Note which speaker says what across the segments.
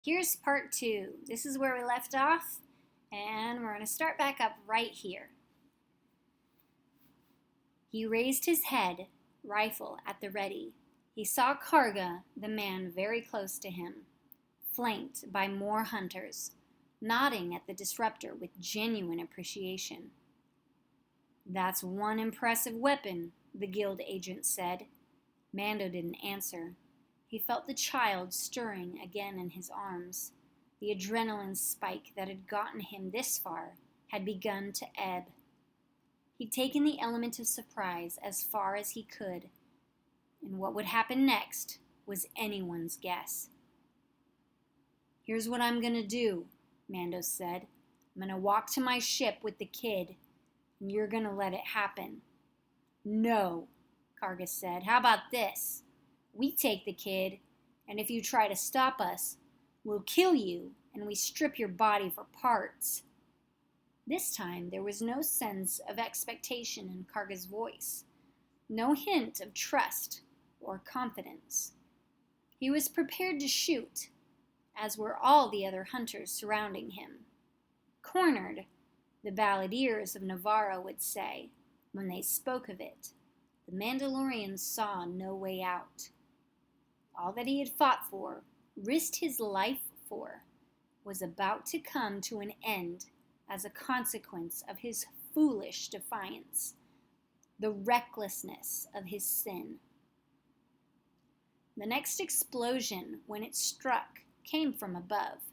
Speaker 1: Here's part 2. This is where we left off, and we're going to start back up right here. He raised his head, rifle at the ready. He saw Karga, the man very close to him, flanked by more hunters, nodding at the disruptor with genuine appreciation. "That's one impressive weapon," the guild agent said. Mando didn't answer. He felt the child stirring again in his arms. The adrenaline spike that had gotten him this far had begun to ebb. He'd taken the element of surprise as far as he could, and what would happen next was anyone's guess. "Here's what I'm gonna do," Mando said. "I'm gonna walk to my ship with the kid, and you're gonna let it happen." "No," Karga said. "How about this? We take the kid, and if you try to stop us, we'll kill you, and we strip your body for parts." This time there was no sense of expectation in Karga's voice, no hint of trust or confidence. He was prepared to shoot, as were all the other hunters surrounding him. Cornered, the balladeers of Navarro would say, when they spoke of it. The Mandalorian saw no way out. All that he had fought for, risked his life for, was about to come to an end as a consequence of his foolish defiance, the recklessness of his sin. The next explosion, when it struck, came from above.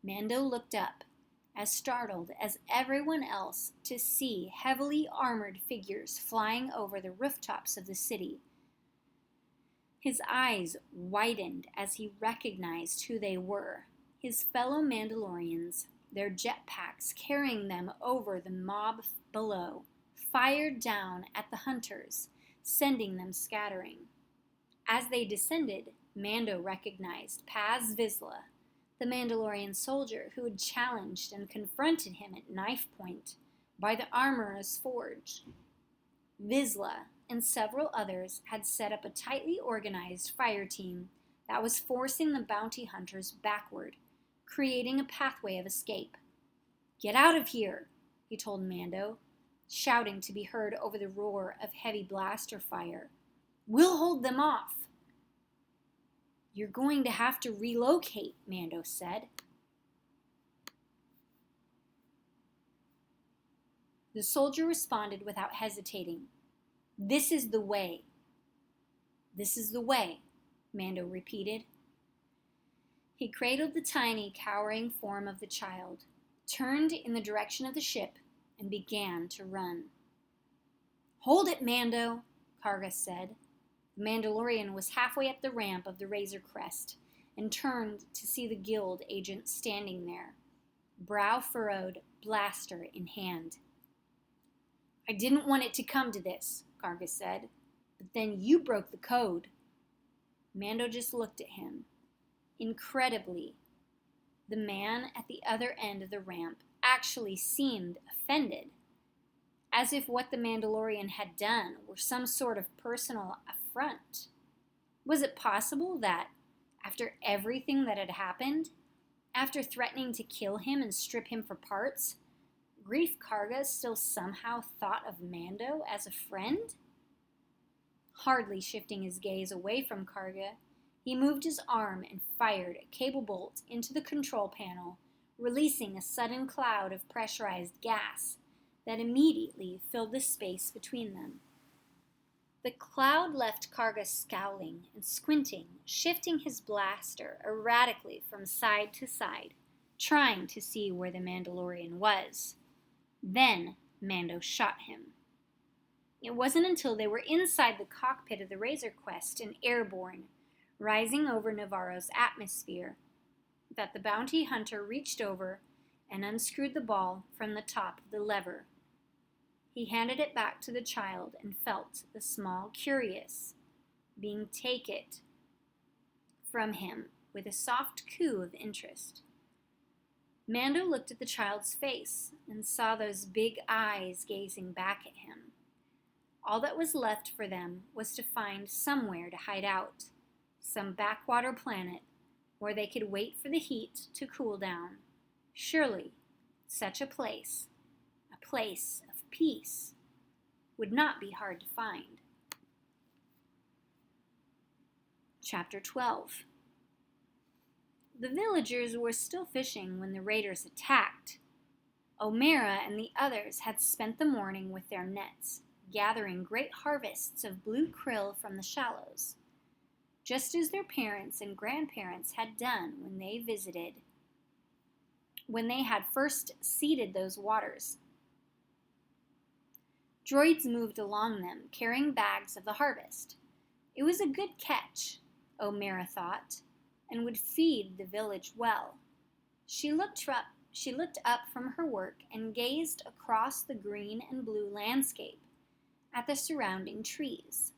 Speaker 1: Mando looked up, as startled as everyone else to see heavily armored figures flying over the rooftops of the city. His eyes widened as he recognized who they were, his fellow Mandalorians, their jetpacks carrying them over the mob below, fired down at the hunters, sending them scattering. As they descended, Mando recognized Paz Vizsla, the Mandalorian soldier who had challenged and confronted him at knife point by the armorer's forge. Vizsla and several others had set up a tightly organized fire team that was forcing the bounty hunters backward, creating a pathway of escape. "Get out of here," he told Mando, shouting to be heard over the roar of heavy blaster fire. "We'll hold them off." "You're going to have to relocate," Mando said. The soldier responded without hesitating. "This is the way." "This is the way," Mando repeated. He cradled the tiny, cowering form of the child, turned in the direction of the ship, and began to run. "Hold it, Mando," Karga said. The Mandalorian was halfway up the ramp of the Razor Crest and turned to see the guild agent standing there, brow furrowed, blaster in hand. "I didn't want it to come to this," Karga said, "but then you broke the code." Mando just looked at him. Incredibly, the man at the other end of the ramp actually seemed offended, as if what the Mandalorian had done were some sort of personal affront. Was it possible that, after everything that had happened, after threatening to kill him and strip him for parts, Greef Karga still somehow thought of Mando as a friend? Hardly shifting his gaze away from Karga, he moved his arm and fired a cable bolt into the control panel, releasing a sudden cloud of pressurized gas that immediately filled the space between them. The cloud left Karga scowling and squinting, shifting his blaster erratically from side to side, trying to see where the Mandalorian was. Then Mando shot him. It wasn't until they were inside the cockpit of the Razor Quest and airborne, rising over Navarro's atmosphere, that the bounty hunter reached over and unscrewed the ball from the top of the lever. He handed it back to the child and felt the small curious being take it from him with a soft coo of interest. Mando looked at the child's face and saw those big eyes gazing back at him. All that was left for them was to find somewhere to hide out, some backwater planet or they could wait for the heat to cool down. Surely, such a place of peace, would not be hard to find. Chapter 12. The villagers were still fishing when the raiders attacked. O'Mara and the others had spent the morning with their nets, gathering great harvests of blue krill from the shallows, just as their parents and grandparents had done when they had first seeded those waters. Droids moved along them, carrying bags of the harvest. It was a good catch, O'Mara thought, and would feed the village well. She looked up from her work and gazed across the green and blue landscape at the surrounding trees.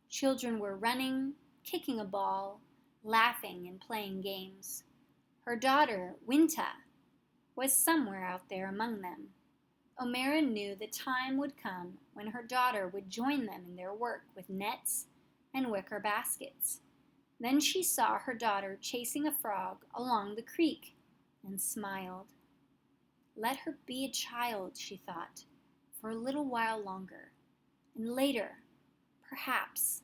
Speaker 1: Children were running, kicking a ball, laughing and playing games. Her daughter, Winta, was somewhere out there among them. O'Mara knew the time would come when her daughter would join them in their work with nets and wicker baskets. Then she saw her daughter chasing a frog along the creek and smiled. Let her be a child, she thought, for a little while longer, and later, perhaps.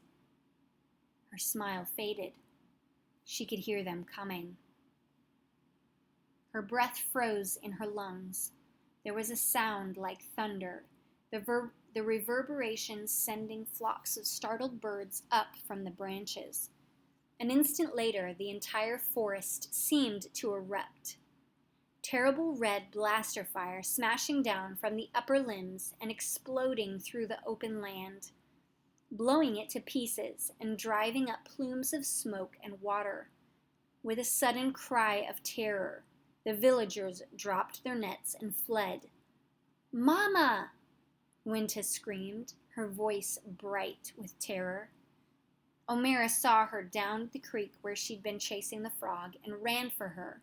Speaker 1: Her smile faded. She could hear them coming. Her breath froze in her lungs. There was a sound like thunder, the reverberations sending flocks of startled birds up from the branches. An instant later, the entire forest seemed to erupt. Terrible red blaster fire smashing down from the upper limbs and exploding through the open land, blowing it to pieces and driving up plumes of smoke and water. With a sudden cry of terror, the villagers dropped their nets and fled. "Mama!" Winta screamed, her voice bright with terror. O'Mara saw her down at the creek where she'd been chasing the frog and ran for her.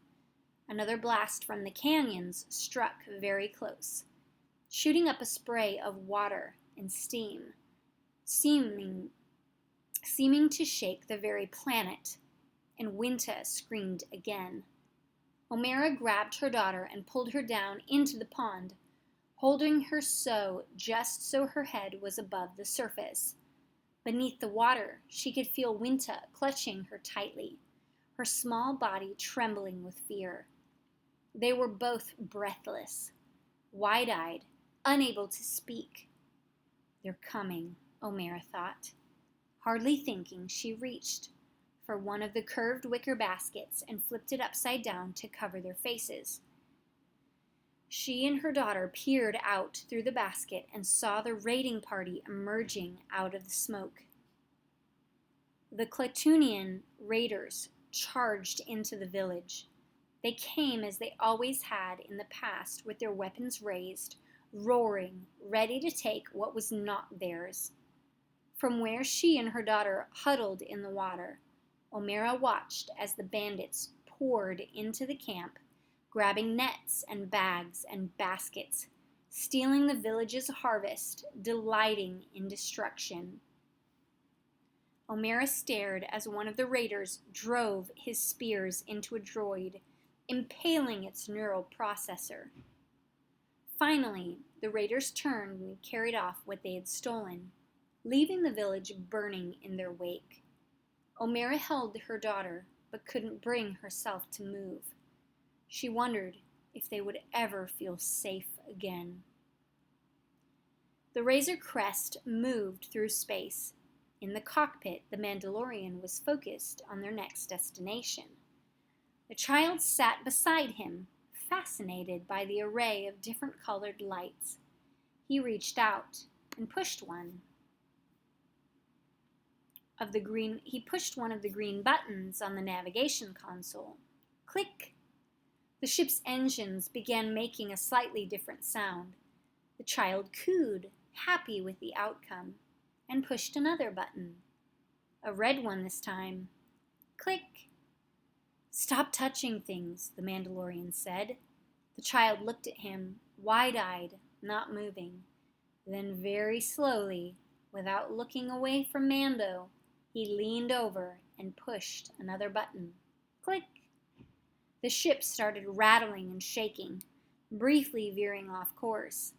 Speaker 1: Another blast from the canyons struck very close, shooting up a spray of water and steam, seeming to shake the very planet, and Winta screamed again. O'Mara grabbed her daughter and pulled her down into the pond, holding her just so her head was above the surface. Beneath the water, she could feel Winta clutching her tightly, her small body trembling with fear. They were both breathless, wide-eyed, unable to speak. "They're coming," O'Mara thought. Hardly thinking, she reached for one of the curved wicker baskets and flipped it upside down to cover their faces. She and her daughter peered out through the basket and saw the raiding party emerging out of the smoke. The Klatooinian raiders charged into the village. They came as they always had in the past, with their weapons raised, roaring, ready to take what was not theirs. From where she and her daughter huddled in the water, O'Mara watched as the bandits poured into the camp, grabbing nets and bags and baskets, stealing the village's harvest, delighting in destruction. O'Mara stared as one of the raiders drove his spears into a droid, impaling its neural processor. Finally, the raiders turned and carried off what they had stolen, leaving the village burning in their wake. O'Mara held her daughter, but couldn't bring herself to move. She wondered if they would ever feel safe again. The Razor Crest moved through space. In the cockpit, the Mandalorian was focused on their next destination. The child sat beside him, fascinated by the array of different colored lights. He reached out and pushed one of the green buttons on the navigation console. Click! The ship's engines began making a slightly different sound. The child cooed, happy with the outcome, and pushed another button. A red one this time. Click! "Stop touching things," the Mandalorian said. The child looked at him, wide-eyed, not moving. Then very slowly, without looking away from Mando, he leaned over and pushed another button. Click! The ship started rattling and shaking, briefly veering off course.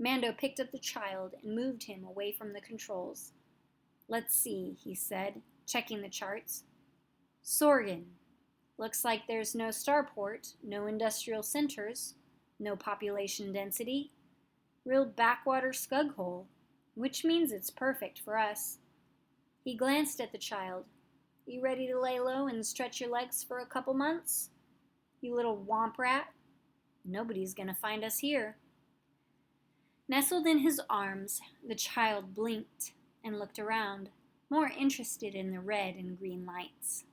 Speaker 1: Mando picked up the child and moved him away from the controls. "Let's see," he said, checking the charts. "Sorgan. Looks like there's no starport, no industrial centers, no population density. Real backwater scug hole, which means it's perfect for us." He glanced at the child. "You ready to lay low and stretch your legs for a couple months? You little womp rat. Nobody's gonna find us here." Nestled in his arms, the child blinked and looked around, more interested in the red and green lights.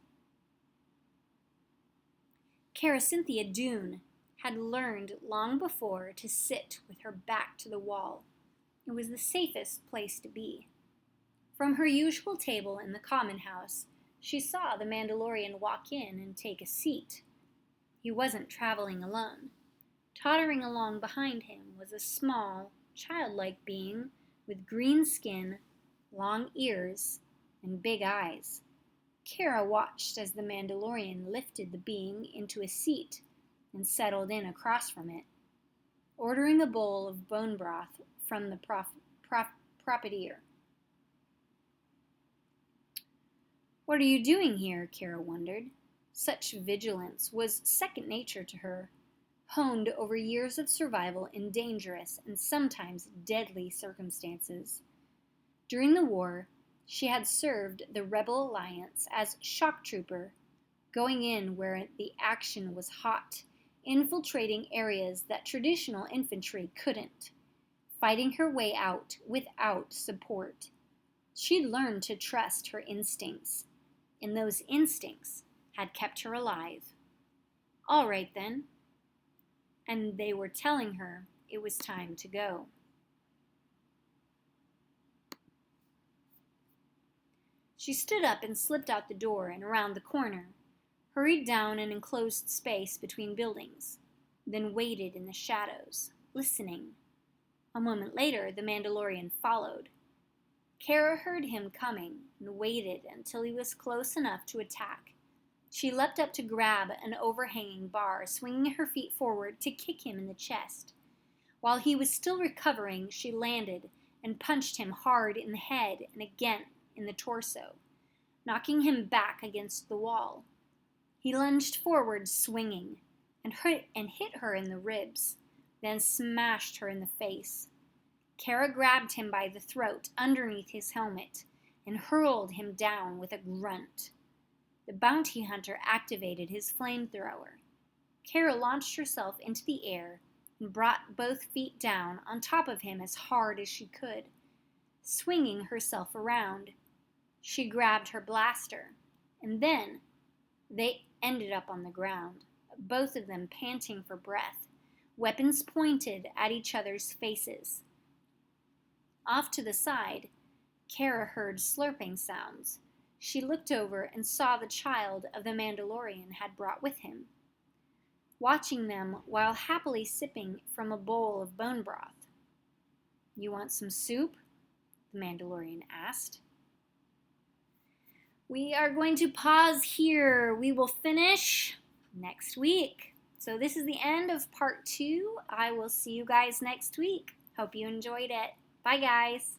Speaker 1: Cynthia Dune had learned long before to sit with her back to the wall. It was the safest place to be. From her usual table in the common house, she saw the Mandalorian walk in and take a seat. He wasn't traveling alone. Tottering along behind him was a small, childlike being with green skin, long ears, and big eyes. Kara watched as the Mandalorian lifted the being into a seat and settled in across from it, ordering a bowl of bone broth from the profiteer. "What are you doing here?" Kara wondered. Such vigilance was second nature to her, honed over years of survival in dangerous and sometimes deadly circumstances. During the war, she had served the Rebel Alliance as shock trooper, going in where the action was hot, infiltrating areas that traditional infantry couldn't, fighting her way out without support. She'd learned to trust her instincts, and those instincts had kept her alive. All right then. And they were telling her it was time to go. She stood up and slipped out the door and around the corner, hurried down an enclosed space between buildings, then waited in the shadows, listening. A moment later, the Mandalorian followed. Kara heard him coming and waited until he was close enough to attack. She leapt up to grab an overhanging bar, swinging her feet forward to kick him in the chest. While he was still recovering, she landed and punched him hard in the head and again in the torso, knocking him back against the wall. He lunged forward, swinging, and hit her in the ribs, then smashed her in the face. Kara grabbed him by the throat underneath his helmet and hurled him down with a grunt. The bounty hunter activated his flamethrower. Kara launched herself into the air and brought both feet down on top of him as hard as she could, swinging herself around. She grabbed her blaster, and then they ended up on the ground, both of them panting for breath, weapons pointed at each other's faces. Off to the side, Kara heard slurping sounds. She looked over and saw the child of the Mandalorian had brought with him, watching them while happily sipping from a bowl of bone broth. "You want some soup?" the Mandalorian asked. We are going to pause here. We will finish next week. So this is the end of part 2. I will see you guys next week. Hope you enjoyed it. Bye, guys.